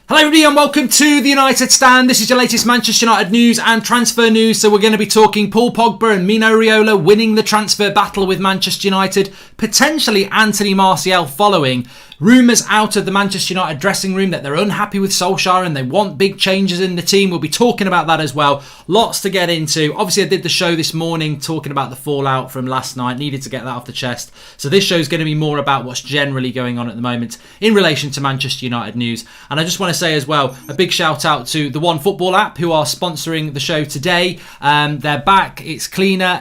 Hello everybody and welcome to the United Stand. This is your latest Manchester United news and transfer news. So we're going to be talking Paul Pogba and Mino Raiola winning the transfer battle with Manchester United. Potentially Anthony Martial following. Rumours out of the Manchester United dressing room that they're unhappy with Solskjaer and they want big changes in the team. We'll be talking about that as well. Lots to get into. Obviously I did the show this morning talking about the fallout from last night. Needed to get that off the chest. So this show is going to be more about what's generally going on at the moment in relation to Manchester United news. And I just want to say as well, a big shout out to the One Football app who are sponsoring the show today. They're back, it's cleaner,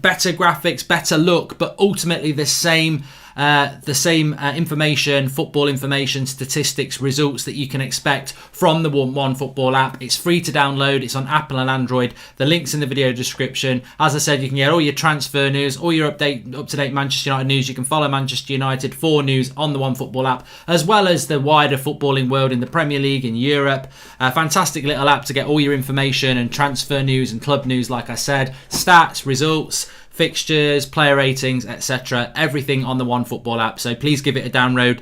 better graphics, better look, but ultimately the same information, football information, statistics, results that you can expect from the One Football app. It's free to download. It's on Apple and Android. The link's in the video description. As I said, you can get all your transfer news, all your up-to-date Manchester United news. You can follow Manchester United for news on the One Football app, as well as the wider footballing world in the Premier League, in Europe. A fantastic little app to get all your information and transfer news and club news, like I said, stats, results, fixtures, player ratings, etc. Everything on the One Football app. So please give it a download.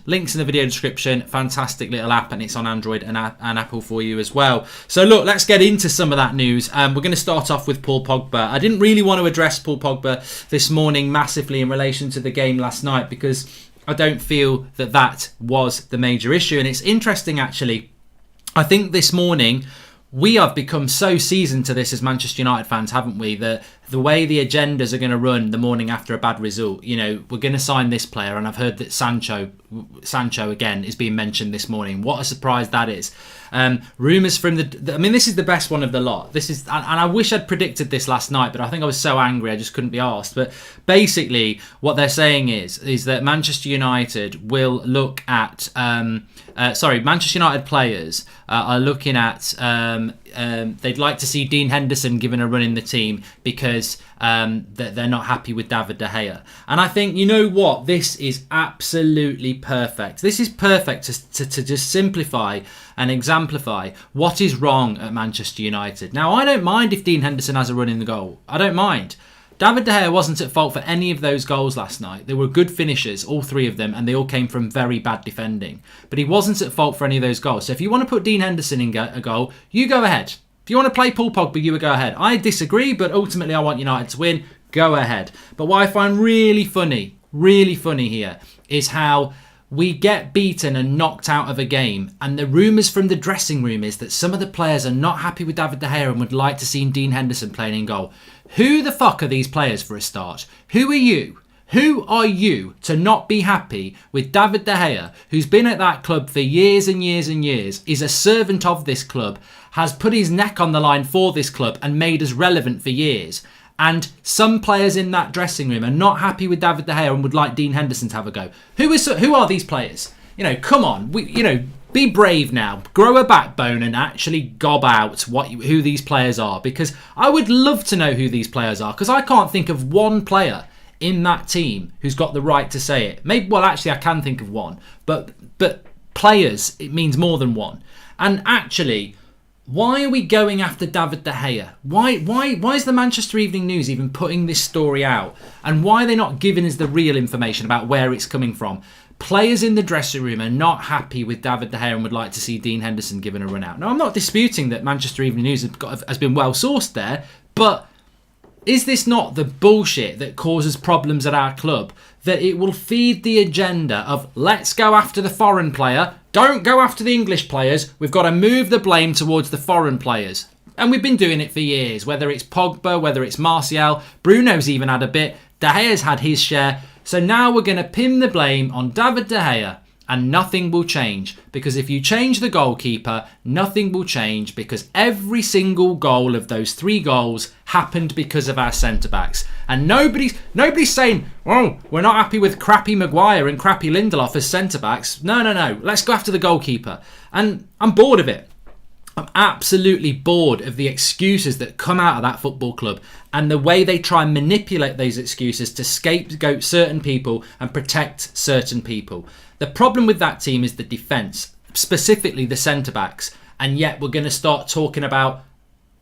Links in the video description. Fantastic little app, and it's on Android and Apple for you as well. So look, let's get into some of that news. We're going to start off with Paul Pogba. I didn't really want to address Paul Pogba this morning massively in relation to the game last night because I don't feel that was the major issue. And it's interesting actually. I think this morning we have become so seasoned to this as Manchester United fans, haven't we? The way the agendas are going to run the morning after a bad result. You know, we're going to sign this player, and I've heard that Sancho again is being mentioned this morning. What a surprise that is. Rumours from I mean, this is the best one of the lot. This is, and I wish I'd predicted this last night, but I think I was so angry I just couldn't be arsed. But basically, what they're saying is that Manchester United will look at Manchester United players are looking at they'd like to see Dean Henderson given a run in the team because they're not happy with David De Gea. And I think, you know what, this is absolutely perfect. This is perfect to just simplify and exemplify what is wrong at Manchester United. Now, I don't mind if Dean Henderson has a run in the goal. I don't mind. David De Gea wasn't at fault for any of those goals last night. They were good finishes, all three of them, and they all came from very bad defending. But he wasn't at fault for any of those goals. So if you want to put Dean Henderson in a goal, you go ahead. If you want to play Paul Pogba, you would go ahead. I disagree, but ultimately I want United to win. Go ahead. But what I find really funny here, is how we get beaten and knocked out of a game, and the rumours from the dressing room is that some of the players are not happy with David De Gea and would like to see Dean Henderson playing in goal. Who the fuck are these players for a start? Who are you? Who are you to not be happy with David De Gea, who's been at that club for years and years and years, is a servant of this club, has put his neck on the line for this club and made us relevant for years? And some players in that dressing room are not happy with David De Gea and would like Dean Henderson to have a go. Who are these players? You know, come on. Be brave now. Grow a backbone and actually gob out who these players are. Because I would love to know who these players are. Because I can't think of one player in that team who's got the right to say it. Actually, I can think of one. But players, it means more than one. And actually, why are we going after David De Gea? Why is the Manchester Evening News even putting this story out? And why are they not giving us the real information about where it's coming from? Players in the dressing room are not happy with David De Gea and would like to see Dean Henderson given a run out. Now, I'm not disputing that Manchester Evening News has been well sourced there, but is this not the bullshit that causes problems at our club? That it will feed the agenda of let's go after the foreign player, don't go after the English players, we've got to move the blame towards the foreign players. And we've been doing it for years, whether it's Pogba, whether it's Martial, Bruno's even had a bit, De Gea's had his share. So now we're going to pin the blame on David De Gea and nothing will change. Because if you change the goalkeeper, nothing will change because every single goal of those 3 goals happened because of our centre-backs. And nobody's saying, oh, we're not happy with crappy Maguire and crappy Lindelof as centre-backs. No. Let's go after the goalkeeper. And I'm bored of it. I'm absolutely bored of the excuses that come out of that football club and the way they try and manipulate those excuses to scapegoat certain people and protect certain people. The problem with that team is the defence, specifically the centre-backs, and yet we're going to start talking about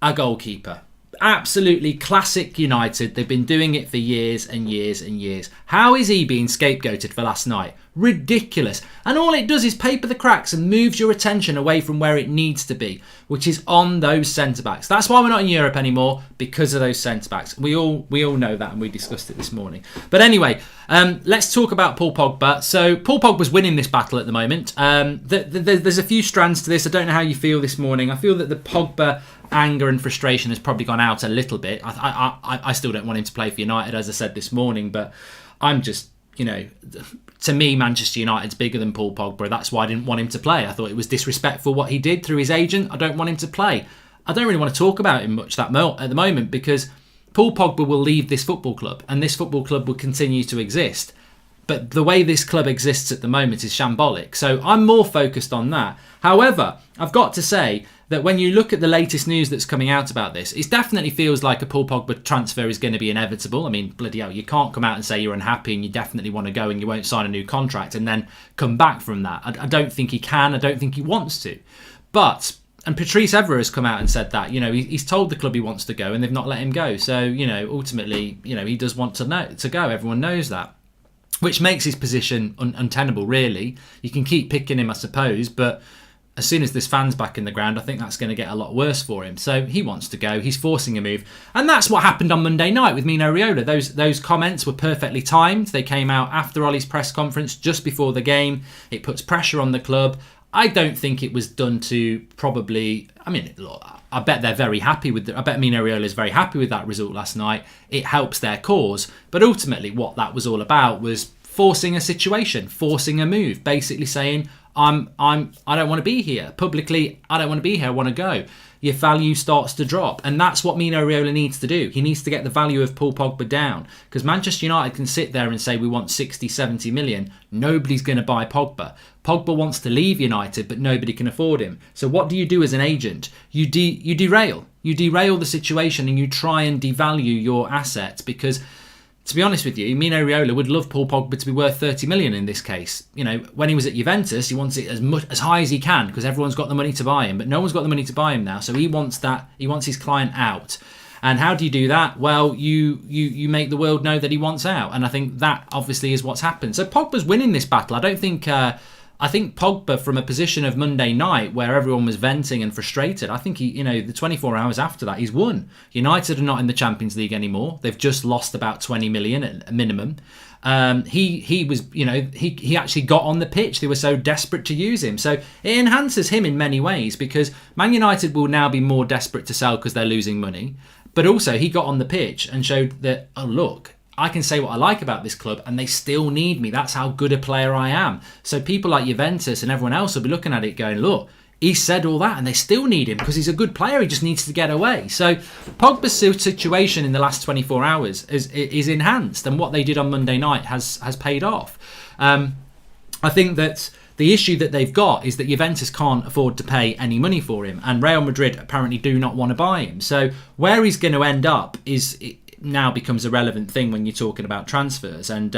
a goalkeeper. absolutely classic United. They've been doing it for years and years and years. How is he being scapegoated for last night? Ridiculous. And all it does is paper the cracks and moves your attention away from where it needs to be, which is on those centre-backs. That's why we're not in Europe anymore, because of those centre-backs. We all know that, and we discussed it this morning. But anyway, let's talk about Paul Pogba. So Paul Pogba's winning this battle at the moment. There's a few strands to this. I don't know how you feel this morning. I feel that the Pogba anger and frustration has probably gone out a little bit. I still don't want him to play for United, as I said this morning, but I'm just, to me, Manchester United's bigger than Paul Pogba. That's why I didn't want him to play. I thought it was disrespectful what he did through his agent. I don't want him to play. I don't really want to talk about him much at the moment, because Paul Pogba will leave this football club, and this football club will continue to exist. But the way this club exists at the moment is shambolic. So I'm more focused on that. However, I've got to say that when you look at the latest news that's coming out about this, it definitely feels like a Paul Pogba transfer is going to be inevitable. I mean, bloody hell, you can't come out and say you're unhappy and you definitely want to go and you won't sign a new contract and then come back from that. I don't think he can. I don't think he wants to. But, and Patrice Evra has come out and said that, he's told the club he wants to go and they've not let him go. So, ultimately, he does want to go. Everyone knows that. Which makes his position untenable, really. You can keep picking him, I suppose, but as soon as this fan's back in the ground, I think that's going to get a lot worse for him. So he wants to go. He's forcing a move. And that's what happened on Monday night with Mino Raiola. Those comments were perfectly timed. They came out after Ollie's press conference, just before the game. It puts pressure on the club. I don't think it was done to probably... I mean, look, I bet they're very happy with... I bet Mino Raiola is very happy with that result last night. It helps their cause. But ultimately, what that was all about was forcing a situation, forcing a move, basically saying, I don't want to be here. Publicly, I don't want to be here. I want to go. Your value starts to drop. And that's what Mino Raiola needs to do. He needs to get the value of Paul Pogba down. Because Manchester United can sit there and say, we want 60, 70 million. Nobody's going to buy Pogba. Pogba wants to leave United, but nobody can afford him. So what do you do as an agent? You derail. You derail the situation and you try and devalue your assets, because... to be honest with you, Mino Raiola would love Paul Pogba to be worth 30 million in this case. When he was at Juventus, he wants it as high as he can because everyone's got the money to buy him, but no one's got the money to buy him now. So he wants his client out. And how do you do that? Well, you make the world know that he wants out. And I think that obviously is what's happened. So Pogba's winning this battle. I think Pogba, from a position of Monday night where everyone was venting and frustrated, I think the 24 hours after that, he's won. United are not in the Champions League anymore. They've just lost about 20 million at a minimum. He actually got on the pitch. They were so desperate to use him. So it enhances him in many ways, because Man United will now be more desperate to sell because they're losing money. But also he got on the pitch and showed that, oh look, I can say what I like about this club and they still need me. That's how good a player I am. So people like Juventus and everyone else will be looking at it going, look, he said all that and they still need him because he's a good player. He just needs to get away. So Pogba's situation in the last 24 hours is enhanced, and what they did on Monday night has paid off. I think that the issue that they've got is that Juventus can't afford to pay any money for him, and Real Madrid apparently do not want to buy him. So where he's going to end up now becomes a relevant thing when you're talking about transfers. And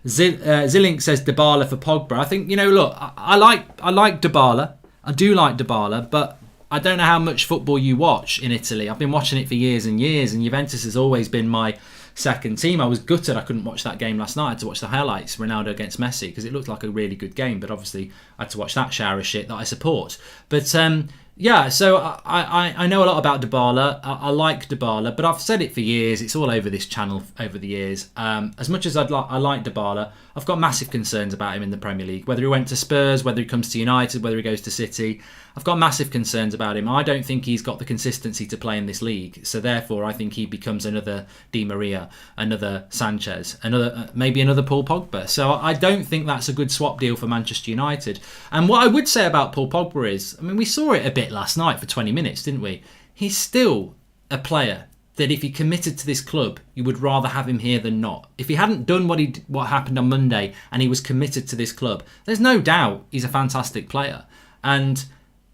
Zilink says Dybala for Pogba. I think, look, I like Dybala. I do like Dybala, but I don't know how much football you watch in Italy. I've been watching it for years and years, and Juventus has always been my second team. I was gutted I couldn't watch that game last night. I had to watch the highlights, Ronaldo against Messi, because it looked like a really good game, but obviously I had to watch that shower of shit that I support. But yeah, so I know a lot about Dybala. I like Dybala, but I've said it for years. It's all over this channel over the years. As much as I like Dybala, I've got massive concerns about him in the Premier League. Whether he went to Spurs, whether he comes to United, whether he goes to City, I've got massive concerns about him. I don't think he's got the consistency to play in this league. So therefore, I think he becomes another Di Maria, another Sanchez, maybe another Paul Pogba. So I don't think that's a good swap deal for Manchester United. And what I would say about Paul Pogba is, I mean, we saw it a bit last night for 20 minutes, didn't we? He's still a player that if he committed to this club, you would rather have him here than not. If he hadn't done what happened on Monday and he was committed to this club, there's no doubt he's a fantastic player. And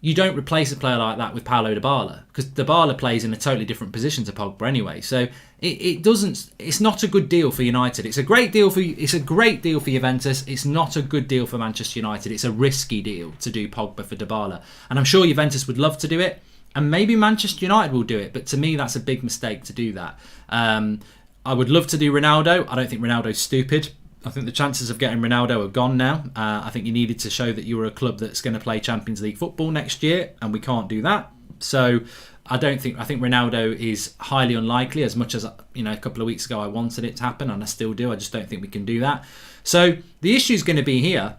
you don't replace a player like that with Paulo Dybala, because Dybala plays in a totally different position to Pogba anyway. So it's not a good deal for United. It's a great deal for Juventus. It's not a good deal for Manchester United. It's a risky deal to do Pogba for Dybala. And I'm sure Juventus would love to do it. And maybe Manchester United will do it, but to me, that's a big mistake to do that. I would love to do Ronaldo. I don't think Ronaldo's stupid. I think the chances of getting Ronaldo are gone now. I think you needed to show that you were a club that's going to play Champions League football next year, and we can't do that. So I think Ronaldo is highly unlikely, as much as, a couple of weeks ago I wanted it to happen, and I still do. I just don't think we can do that. So the issue is going to be here.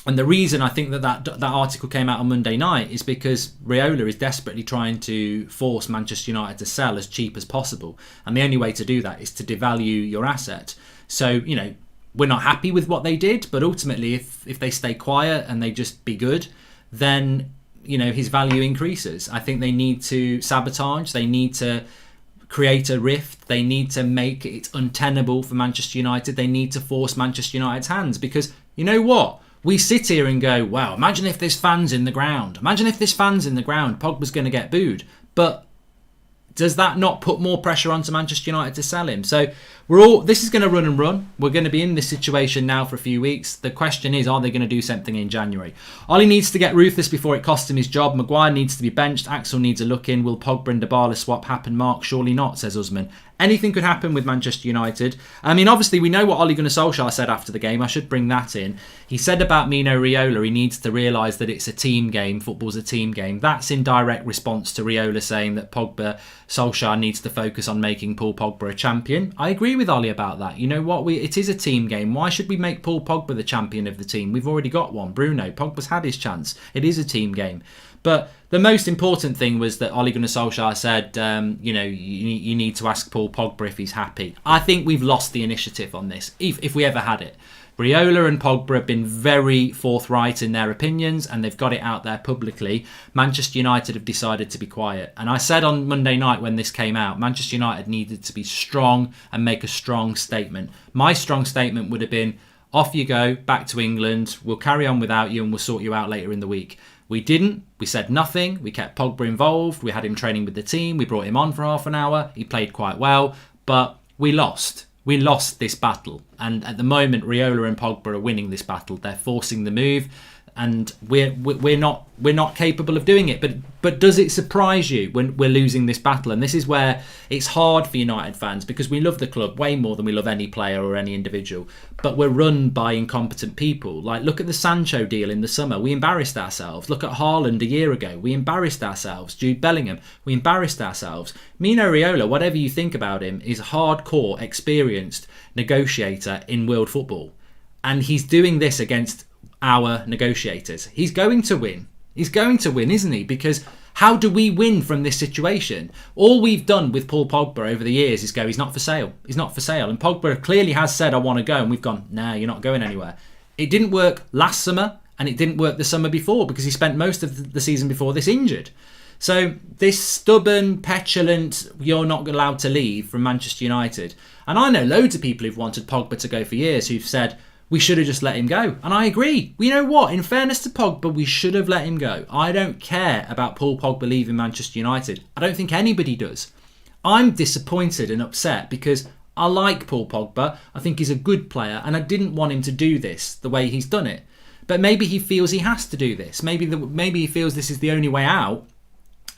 And the reason I think that article came out on Monday night is because Raiola is desperately trying to force Manchester United to sell as cheap as possible. And the only way to do that is to devalue your asset. So, we're not happy with what they did, but ultimately if they stay quiet and they just be good, then, his value increases. I think they need to sabotage. They need to create a rift. They need to make it untenable for Manchester United. They need to force Manchester United's hands, because you know what? We sit here and go, wow, imagine if there's fans in the ground. Imagine if there's fans in the ground. Pogba's going to get booed. But does that not put more pressure onto Manchester United to sell him? So this is going to run and run. We're going to be in this situation now for a few weeks. The question is, are they going to do something in January? Ollie needs to get ruthless before it costs him his job. Maguire needs to be benched. Axel needs a look in. Will Pogba and Dybala swap happen, Mark? Surely not, says Usman. Anything could happen with Manchester United. I mean, obviously, we know what Ole Gunnar Solskjaer said after the game. I should bring that in. He said about Mino Raiola, he needs to realise that it's a team game. Football's a team game. That's in direct response to Raiola saying that Solskjaer needs to focus on making Paul Pogba a champion. I agree with Ollie about that. You know what? It is a team game. Why should we make Paul Pogba the champion of the team? We've already got one. Bruno. Pogba's had his chance. It is a team game. But the most important thing was that Ole Gunnar Solskjaer said, you need to ask Paul Pogba if he's happy. I think we've lost the initiative on this, if we ever had it. Raiola and Pogba have been very forthright in their opinions, and they've got it out there publicly. Manchester United have decided to be quiet. And I said on Monday night when this came out, Manchester United needed to be strong and make a strong statement. My strong statement would have been, off you go, back to England. We'll carry on without you and we'll sort you out later in the week. We didn't. We said nothing. We kept Pogba involved. We had him training with the team. We brought him on for half an hour. He played quite well, but we lost. We lost this battle. And at the moment, Raiola and Pogba are winning this battle. They're forcing the move, and we're not capable of doing it. But does it surprise you when we're losing this battle? And this is where it's hard for United fans, because we love the club way more than we love any player or any individual. But we're run by incompetent people. Like, look at the Sancho deal in the summer. We embarrassed ourselves. Look at Haaland a year ago. We embarrassed ourselves. Jude Bellingham. We embarrassed ourselves. Mino Raiola, whatever you think about him, is a hardcore, experienced negotiator in world football. And he's doing this against our negotiators. He's going to win. He's going to win, isn't he? Because how do we win from this situation? All we've done with Paul Pogba over the years is go, he's not for sale. He's not for sale. And Pogba clearly has said, I want to go. And we've gone, nah, you're not going anywhere. It didn't work last summer, and it didn't work the summer before, because he spent most of the season before this injured. So this stubborn, petulant, you're not allowed to leave from Manchester United. And I know loads of people who've wanted Pogba to go for years who've said, we should have just let him go. And I agree. You know what? In fairness to Pogba, we should have let him go. I don't care about Paul Pogba leaving Manchester United. I don't think anybody does. I'm disappointed and upset because I like Paul Pogba. I think he's a good player, and I didn't want him to do this the way he's done it. But maybe he feels he has to do this. Maybe he feels this is the only way out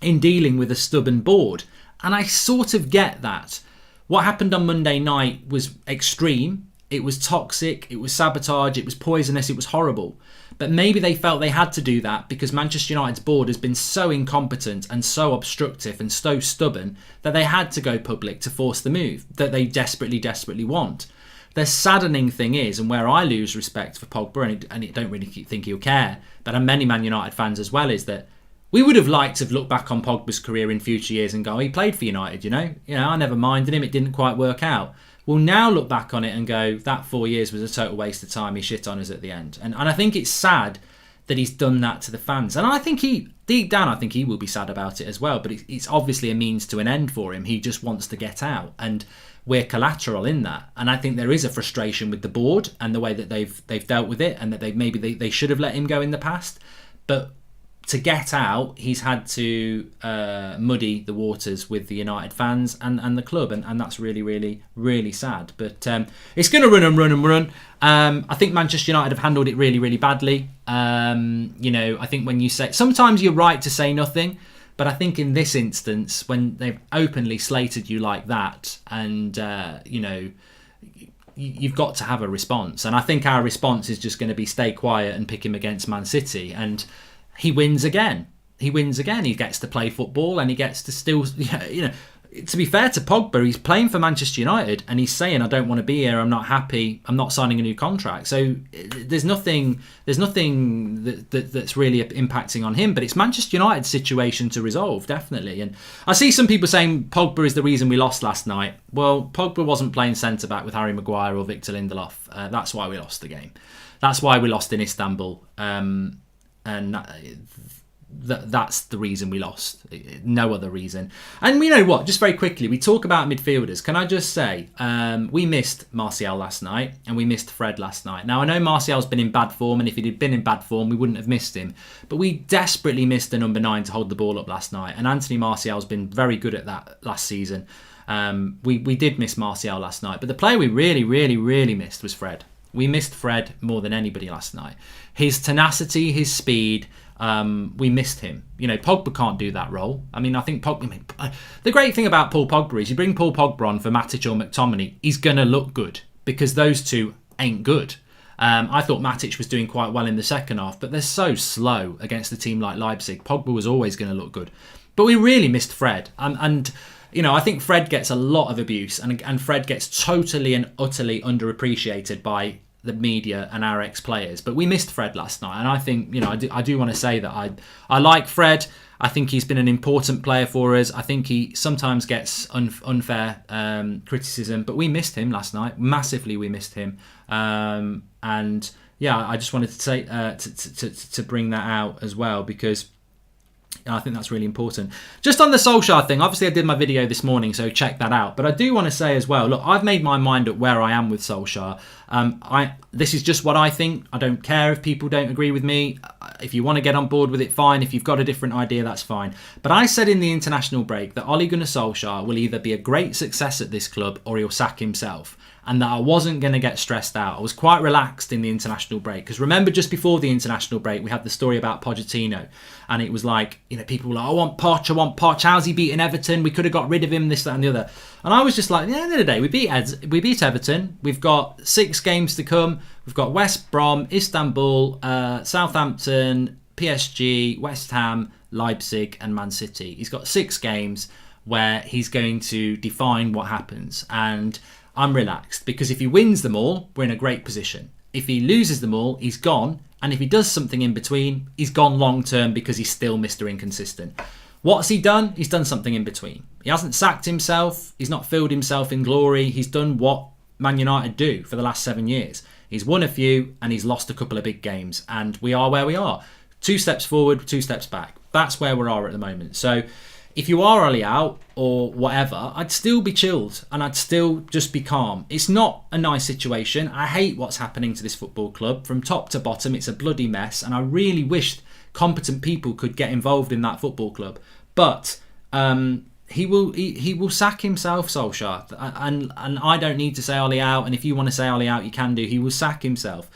in dealing with a stubborn board. And I sort of get that. What happened on Monday night was extreme. It was toxic, it was sabotage, it was poisonous, it was horrible. But maybe they felt they had to do that because Manchester United's board has been so incompetent and so obstructive and so stubborn that they had to go public to force the move that they desperately, desperately want. The saddening thing is, and where I lose respect for Pogba, and I don't really think he'll care, but I'm many Man United fans as well, is that we would have liked to have looked back on Pogba's career in future years and go, he played for United, you know, I never minded him, it didn't quite work out. We'll now look back on it and go, that 4 years was a total waste of time. He shit on us at the end. And I think it's sad that he's done that to the fans. And I think deep down, I think he will be sad about it as well. But it's obviously a means to an end for him. He just wants to get out. And we're collateral in that. And I think there is a frustration with the board and the way that they've dealt with it, and that they should have let him go in the past. But to get out, he's had to muddy the waters with the United fans and the club, and that's really, really, really sad. But it's going to run and run and run. I think Manchester United have handled it really, really badly. I think when you say, sometimes you're right to say nothing, But I think in this instance, when they've openly slated you like that, and you've got to have a response. And I think our response is just going to be stay quiet and pick him against Man City. And he wins again. He gets to play football, and he gets to still, to be fair to Pogba, he's playing for Manchester United and he's saying, I don't want to be here, I'm not happy, I'm not signing a new contract. So there's nothing that's really impacting on him, but it's Manchester United's situation to resolve, definitely. And I see some people saying Pogba is the reason we lost last night. Well, Pogba wasn't playing centre-back with Harry Maguire or Victor Lindelof. That's why we lost the game. That's why we lost in Istanbul. That's the reason we lost. No other reason. And you know what? Just very quickly, we talk about midfielders. Can I just say, we missed Martial last night and we missed Fred last night. Now, I know Martial's been in bad form, and if he'd been in bad form, we wouldn't have missed him. But we desperately missed the number 9 to hold the ball up last night. And Anthony Martial's been very good at that last season. We did miss Martial last night. But the player we really, really, really missed was Fred. We missed Fred more than anybody last night. His tenacity, his speed... we missed him. Pogba can't do that role. I mean, I think Pogba... The great thing about Paul Pogba is you bring Paul Pogba on for Matic or McTominay, he's going to look good because those two ain't good. I thought Matic was doing quite well in the second half, but they're so slow against a team like Leipzig. Pogba was always going to look good. But we really missed Fred. And I think Fred gets a lot of abuse, and Fred gets totally and utterly underappreciated by the media and our ex-players. But we missed Fred last night, and I think I do want to say that I like Fred. I think he's been an important player for us. I think he sometimes gets unfair criticism, but we missed him last night massively. We missed him, and yeah, I just wanted to say to bring that out as well, because I think that's really important. Just on the Solskjaer thing, obviously I did my video this morning, so check that out. But I do want to say as well, look, I've made my mind up where I am with Solskjaer. This is just what I think. I don't care if people don't agree with me. If you want to get on board with it, fine. If you've got a different idea, that's fine. But I said in the international break that Ole Gunnar Solskjaer will either be a great success at this club or he'll sack himself. And that I wasn't going to get stressed out. I was quite relaxed in the international break. Because remember, just before the international break, we had the story about Pochettino. And it was like, people were like, I want Poch. How's he beating Everton? We could have got rid of him, this, that and the other. And I was just like, at the end of the day, we beat Everton. We've got 6 games to come. We've got West Brom, Istanbul, Southampton, PSG, West Ham, Leipzig and Man City. He's got 6 games where he's going to define what happens. And I'm relaxed, because if he wins them all, we're in a great position. If he loses them all, he's gone. And if he does something in between, he's gone long term, because he's still Mr. Inconsistent. What's he done? He's done something in between. He hasn't sacked himself. He's not filled himself in glory. He's done what Man United do for the last 7 years. He's won a few and he's lost a couple of big games. And we are where we are. 2 steps forward, 2 steps back. That's where we are at the moment. So if you are Ollie out or whatever, I'd still be chilled and I'd still just be calm. It's not a nice situation. I hate what's happening to this football club from top to bottom. It's a bloody mess, and I really wish competent people could get involved in that football club. But he will sack himself, Solskjaer, and I don't need to say Ollie out. And if you want to say Ollie out, you can do. He will sack himself,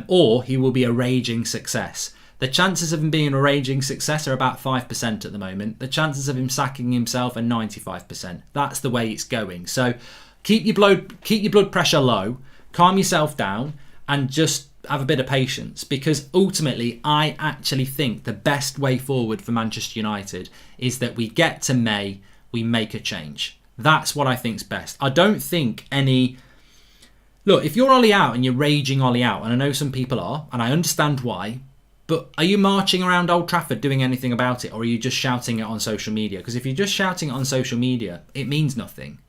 or he will be a raging success. The chances of him being a raging success are about 5% at the moment. The chances of him sacking himself are 95%. That's the way it's going. So keep your blood pressure low, calm yourself down, and just have a bit of patience, because ultimately I actually think the best way forward for Manchester United is that we get to May, we make a change. That's what I think's best. I don't think any... Look, if you're Ollie out and you're raging Ollie out, and I know some people are, and I understand why, but are you marching around Old Trafford doing anything about it, or are you just shouting it on social media? Because if you're just shouting it on social media, it means nothing.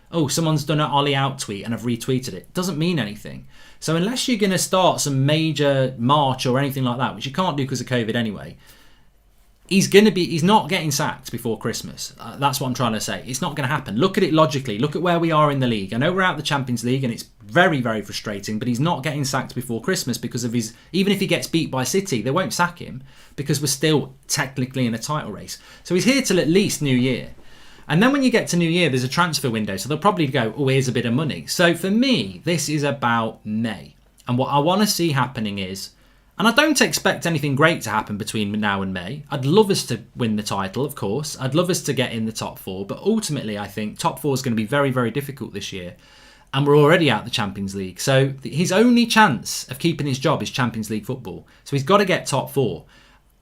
Oh, someone's done an Ollie out tweet and I've retweeted it. It doesn't mean anything. So unless you're going to start some major march or anything like that, which you can't do because of COVID anyway, he's not getting sacked before Christmas. That's what I'm trying to say. It's not going to happen. Look at it logically. Look at where we are in the league. I know we're out of the Champions League and it's very, very frustrating, but he's not getting sacked before Christmas because of his... Even if he gets beat by City, they won't sack him because we're still technically in a title race. So he's here till at least New Year. And then when you get to New Year, there's a transfer window. So they'll probably go, oh, here's a bit of money. So for me, this is about May. And what I want to see happening is And I don't expect anything great to happen between now and May. I'd love us to win the title, of course. I'd love us to get in the top 4. But ultimately, I think top 4 is going to be very, very difficult this year. And we're already out of the Champions League. So his only chance of keeping his job is Champions League football. So he's got to get top 4.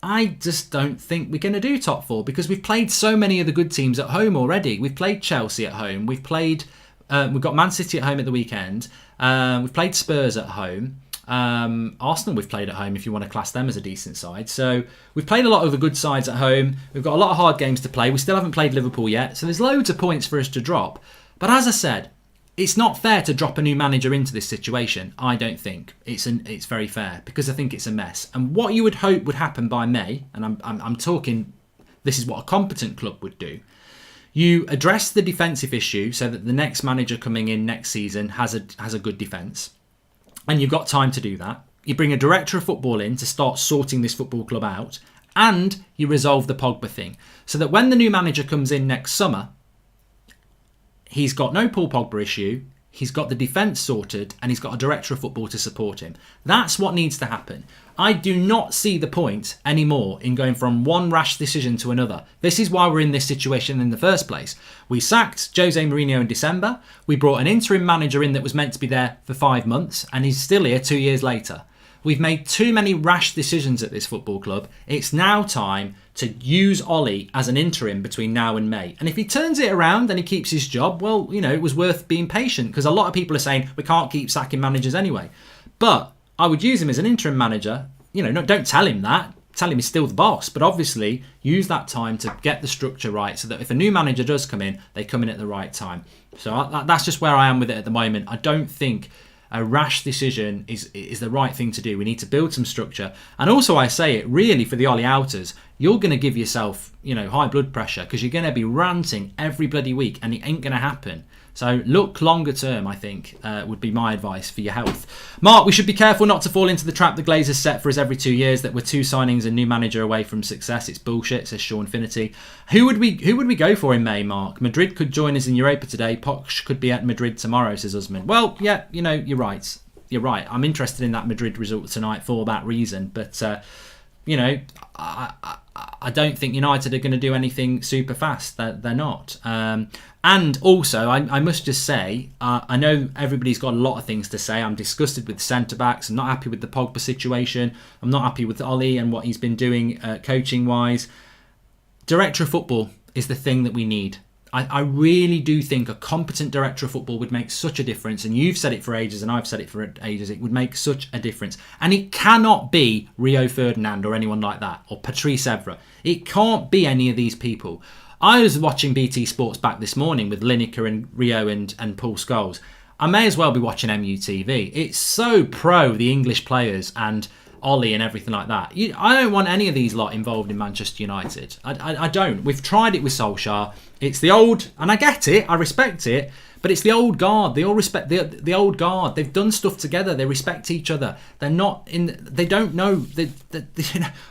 I just don't think we're going to do top 4 because we've played so many of the good teams at home already. We've played Chelsea at home. We've got Man City at home at the weekend. We've played Spurs at home. Arsenal we've played at home if you want to class them as a decent side. So we've played a lot of the good sides at home. We've got a lot of hard games to play. We still haven't played Liverpool yet. So there's loads of points for us to drop. But as I said, it's not fair to drop a new manager into this situation. I don't think it's very fair because I think it's a mess. And what you would hope would happen by May, and I'm talking, this is what a competent club would do. You address the defensive issue so that the next manager coming in next season has a good defence, and you've got time to do that. You bring a director of football in to start sorting this football club out, and you resolve the Pogba thing so that when the new manager comes in next summer, he's got no Paul Pogba issue, he's got the defence sorted, and he's got a director of football to support him. That's what needs to happen. I do not see the point anymore in going from one rash decision to another. This is why we're in this situation in the first place. We sacked Jose Mourinho in December. We brought an interim manager in that was meant to be there for 5 months, and he's still here 2 years later. We've made too many rash decisions at this football club. It's now time to use Ollie as an interim between now and May. And if he turns it around and he keeps his job, well, it was worth being patient because a lot of people are saying we can't keep sacking managers anyway. But I would use him as an interim manager. Don't tell him that. Tell him he's still the boss. But obviously, use that time to get the structure right so that if a new manager does come in, they come in at the right time. So that's just where I am with it at the moment. I don't think a rash decision is the right thing to do. We need to build some structure. And also I say it really for the Ollie outers, you're going to give yourself, high blood pressure because you're going to be ranting every bloody week and it ain't going to happen. So look longer term, I think, would be my advice for your health. Mark, we should be careful not to fall into the trap the Glazers set for us every 2 years that we're 2 signings and new manager away from success. It's bullshit, says Sean Finity. Who would we go for in May, Mark? Madrid could join us in Europa today. Poch could be at Madrid tomorrow, says Usman. Well, yeah, you're right. You're right. I'm interested in that Madrid result tonight for that reason. But, I don't think United are going to do anything super fast. They're not. And also, I must just say, I know everybody's got a lot of things to say. I'm disgusted with centre-backs. I'm not happy with the Pogba situation. I'm not happy with Ollie and what he's been doing coaching-wise. Director of football is the thing that we need. I really do think a competent director of football would make such a difference. And you've said it for ages and I've said it for ages. It would make such a difference. And it cannot be Rio Ferdinand or anyone like that. Or Patrice Evra. It can't be any of these people. I was watching BT Sports back this morning with Lineker and Rio and Paul Scholes. I may as well be watching MUTV. It's so pro the English players and Ollie and everything like that. I don't want any of these lot involved in Manchester United. I don't. We've tried it with Solskjaer. It's the old, and I get it, I respect it, but it's the old guard. They all respect the old guard. They've done stuff together. They respect each other. They're not in. They don't know.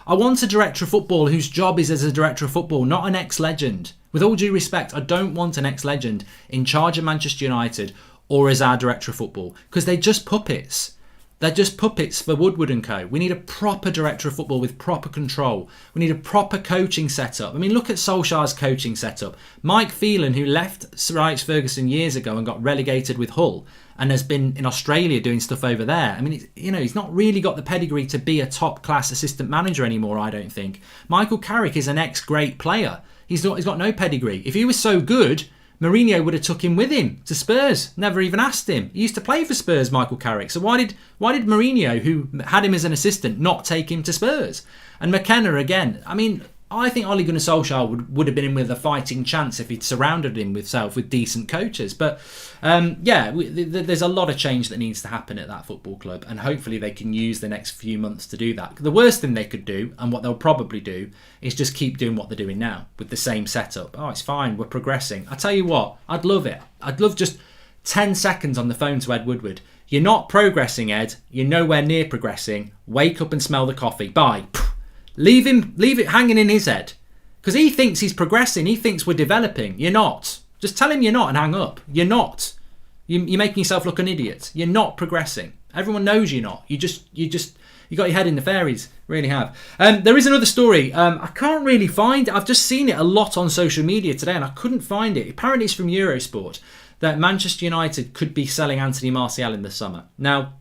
I want a director of football whose job is as a director of football, not an ex-legend. With all due respect, I don't want an ex-legend in charge of Manchester United or as our director of football because they're just puppets. They're just puppets for Woodward & Co. We need a proper director of football with proper control. We need a proper coaching setup. I mean, look at Solskjaer's coaching setup. Mike Phelan, who left Sir Alex Ferguson years ago and got relegated with Hull and has been in Australia doing stuff over there. I mean, he's not really got the pedigree to be a top-class assistant manager anymore, I don't think. Michael Carrick is an ex-great player. He's got no pedigree. If he was so good, Mourinho would have took him with him to Spurs. Never even asked him. He used to play for Spurs, Michael Carrick. So why did Mourinho, who had him as an assistant, not take him to Spurs? And McKenna again. I mean, I think Ole Gunnar Solskjaer would have been in with a fighting chance if he'd surrounded himself with decent coaches. But there's a lot of change that needs to happen at that football club, and hopefully they can use the next few months to do that. The worst thing they could do, and what they'll probably do, is just keep doing what they're doing now with the same setup. Oh, it's fine, we're progressing. I tell you what, I'd love it. I'd love just 10 seconds on the phone to Ed Woodward. You're not progressing, Ed. You're nowhere near progressing. Wake up and smell the coffee. Bye. Leave it hanging in his head. Because he thinks he's progressing. He thinks we're developing. You're not. Just tell him you're not and hang up. You're not. You're making yourself look an idiot. You're not progressing. Everyone knows you're not. You got your head in the fairies, really have. There is another story. I can't really find it. I've just seen it a lot on social media today, and I couldn't find it. Apparently, it's from Eurosport that Manchester United could be selling Anthony Martial in the summer. Now,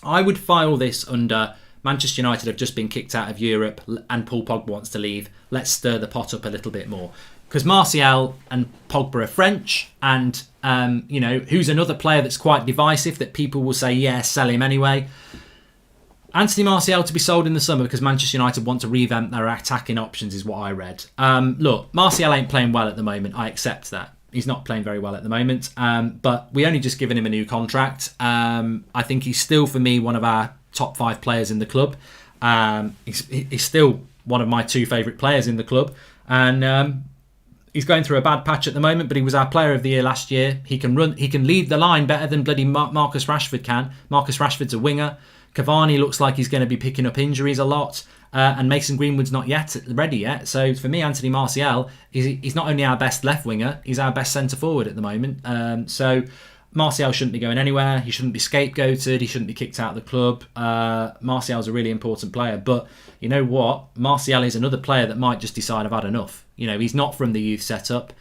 I would file this under Manchester United have just been kicked out of Europe, and Paul Pogba wants to leave. Let's stir the pot up a little bit more. Because Martial and Pogba are French, and who's another player that's quite divisive that people will say, yeah, sell him anyway. Anthony Martial to be sold in the summer because Manchester United want to revamp their attacking options is what I read. Look, Martial ain't playing well at the moment. I accept that. He's not playing very well at the moment, but we only just given him a new contract. I think he's still, for me, one of our top 5 players in the club. He's still one of my 2 favourite players in the club, and he's going through a bad patch at the moment, but he was our player of the year last year. He can lead the line better than bloody Marcus Rashford can. Marcus Rashford's a winger. Cavani looks like he's going to be picking up injuries a lot. And Mason Greenwood's not yet ready yet. So for me, Anthony Martial, he's not only our best left winger, he's our best centre forward at the moment. So Martial shouldn't be going anywhere. He shouldn't be scapegoated. He shouldn't be kicked out of the club. Martial's a really important player. But you know what? Martial is another player that might just decide I've had enough. He's not from the youth setup.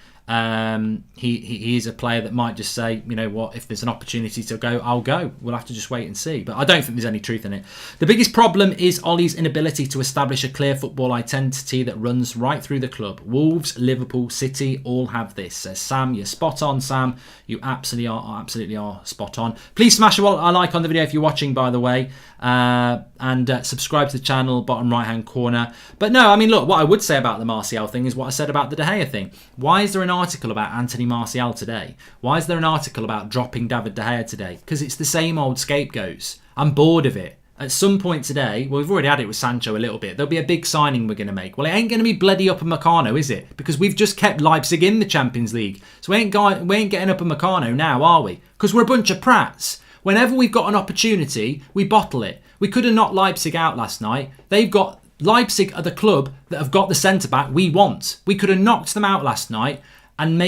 He is a player that might just say, you know what, if there's an opportunity to go, I'll go. We'll have to just wait and see. But I don't think there's any truth in it. The biggest problem is Ollie's inability to establish a clear football identity that runs right through the club. Wolves, Liverpool, City all have this. Says Sam, you're spot on, Sam. You absolutely are spot on. Please smash a like on the video if you're watching, by the way. And subscribe to the channel, bottom right hand corner. But no, I mean, look, what I would say about the Martial thing is what I said about the De Gea thing. Why is there an article about Anthony Martial today? Why is there an article about dropping David De Gea today? Because it's the same old scapegoats. I'm bored of it. At some point today, well, we've already had it with Sancho a little bit. There'll be a big signing we're going to make. Well, it ain't going to be bloody Upamecano, is it? Because we've just kept Leipzig in the Champions League. So we ain't getting Upamecano now, are we? Because we're a bunch of prats. Whenever we've got an opportunity, we bottle it. We could have knocked Leipzig out last night. Leipzig are the club that have got the centre-back we want. We could have knocked them out last night and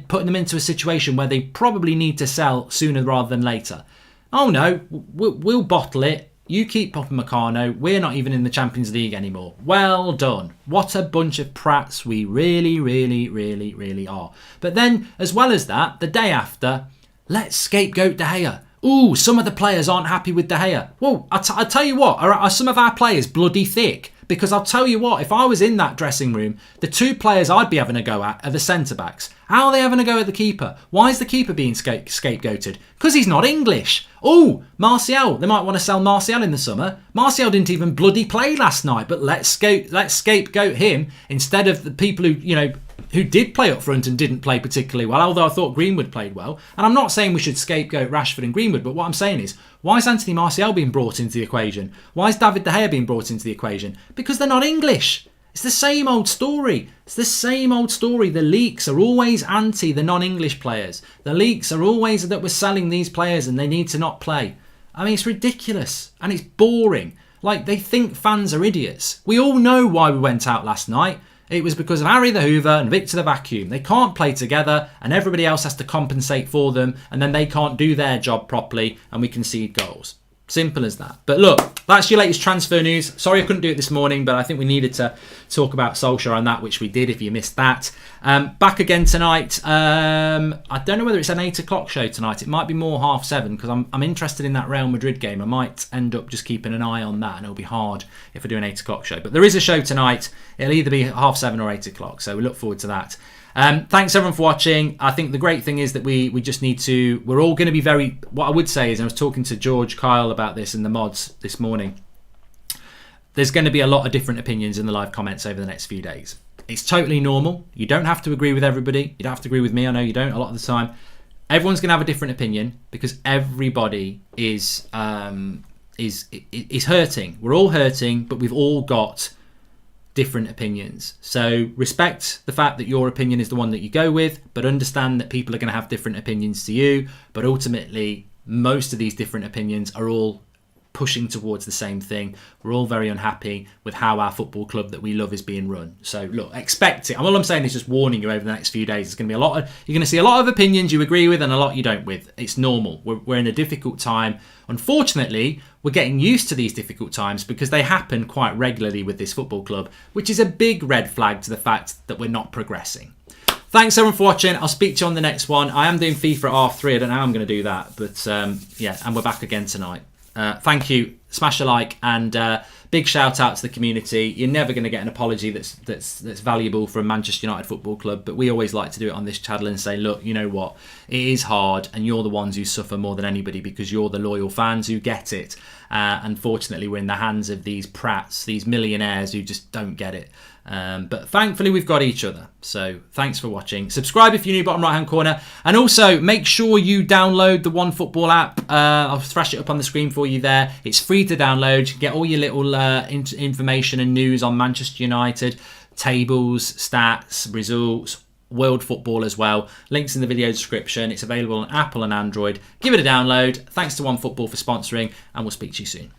putting them into a situation where they probably need to sell sooner rather than later. Oh no, we'll bottle it. You keep Upamecano. We're not even in the Champions League anymore. Well done. What a bunch of prats we really, really, really, really are. But then, as well as that, the day after, let's scapegoat De Gea. Ooh, some of the players aren't happy with De Gea. Well, I'll tell you what, are some of our players bloody thick? Because I'll tell you what, if I was in that dressing room, the 2 players I'd be having a go at are the centre-backs. How are they having a go at the keeper? Why is the keeper being scapegoated? Because he's not English. Oh, Martial. They might want to sell Martial in the summer. Martial didn't even bloody play last night, but let's scapegoat him instead of the people who did play up front and didn't play particularly well, although I thought Greenwood played well. And I'm not saying we should scapegoat Rashford and Greenwood, but what I'm saying is, why is Anthony Martial being brought into the equation? Why is David De Gea being brought into the equation? Because they're not English. It's the same old story. It's the same old story. The leaks are always anti the non-English players. The leaks are always that we're selling these players and they need to not play. I mean, it's ridiculous and it's boring. Like, they think fans are idiots. We all know why we went out last night. It was because of Harry the Hoover and Victor the Vacuum. They can't play together and everybody else has to compensate for them, and then they can't do their job properly and we concede goals. Simple as that. But look, that's your latest transfer news. Sorry I couldn't do it this morning, but I think we needed to talk about Solskjaer and that, which we did if you missed that. Back again tonight. I don't know whether it's an 8 o'clock show tonight. It might be more 7:30 because I'm interested in that Real Madrid game. I might end up just keeping an eye on that, and it'll be hard if I do an 8 o'clock show. But there is a show tonight. It'll either be 7:30 or 8 o'clock, so we look forward to that. Thanks everyone for watching. I think the great thing is that we just need to, we're all going to be what I would say is, I was talking to George Kyle about this in the mods this morning, there's going to be a lot of different opinions in the live comments over the next few days. It's totally normal. You don't have to agree with everybody. You don't have to agree with me. I know you don't a lot of the time. Everyone's going to have a different opinion because everybody is hurting. We're all hurting, but we've all got different opinions. So respect the fact that your opinion is the one that you go with, but understand that people are going to have different opinions to you. But ultimately, most of these different opinions are all pushing towards the same thing. We're all very unhappy with how our football club that we love is being run. So look, expect it. All I'm saying is just warning you over the next few days. It's going to be you're going to see a lot of opinions you agree with and a lot you don't with. It's normal. We're in a difficult time. Unfortunately, we're getting used to these difficult times because they happen quite regularly with this football club, which is a big red flag to the fact that we're not progressing. Thanks everyone for watching. I'll speak to you on the next one. I am doing FIFA at 3:30. I don't know how I'm going to do that, but yeah, and we're back again tonight. Thank you. Smash a like and big shout out to the community. You're never going to get an apology that's valuable from Manchester United Football Club, but we always like to do it on this channel and say, look, you know what? It is hard, and you're the ones who suffer more than anybody because you're the loyal fans who get it. Unfortunately, we're in the hands of these prats, these millionaires who just don't get it. But thankfully we've got each other. So thanks for watching. Subscribe if you're new, bottom right hand corner, and also make sure you download the OneFootball app. I'll thrash it up on the screen for you there. It's free to download. You can get all your little information and news on Manchester United, tables, stats, results, world football as well. Links in the video description. It's available on Apple and Android. Give it a download. Thanks to OneFootball for sponsoring, and we'll speak to you soon.